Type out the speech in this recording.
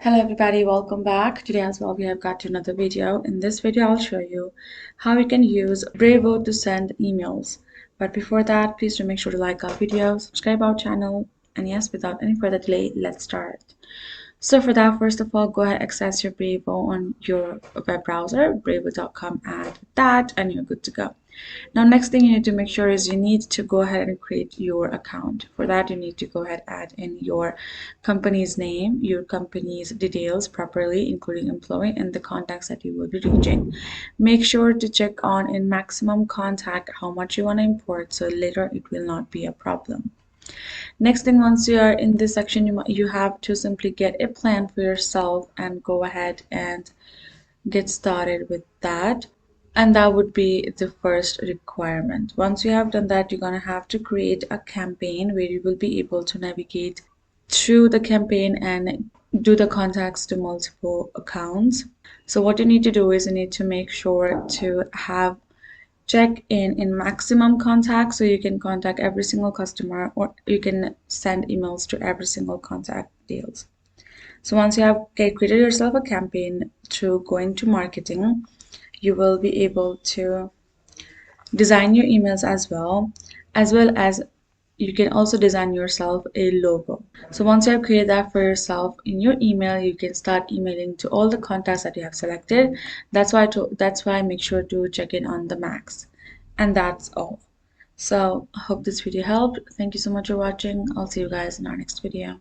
Hello everybody, welcome back. Today as well we have got to another video. In this video I'll show you how you can use Brevo to send emails. But before that, please do make sure to like our video, subscribe our channel, and yes, without any further delay, let's start. So for that, first of all, go ahead and access your Brevo on your web browser, brevo.com, add that, and you're good to go. Now, next thing you need to make sure is you need to go ahead and create your account. For that, you need to go ahead and add in your company's name, your company's details properly, including employee and the contacts that you will be reaching. Make sure to check on in maximum contact how much you want to import, so later it will not be a problem. Next thing, once you are in this section, you have to simply get a plan for yourself and go ahead and get started with that. And that would be the first requirement. Once you have done that, you're going to have to create a campaign where you will be able to navigate through the campaign and do the contacts to multiple accounts. So what you need to do is you need to make sure to have check in maximum contact, so you can contact every single customer or you can send emails to every single contact deals. So once you have created yourself a campaign through going to marketing, you will be able to design your emails as well as you can also design yourself a logo. So once you have created that for yourself in your email, you can start emailing to all the contacts that you have selected. That's why make sure to check in on the max. And that's all. So I hope this video helped. Thank you so much for watching. I'll see you guys in our next video.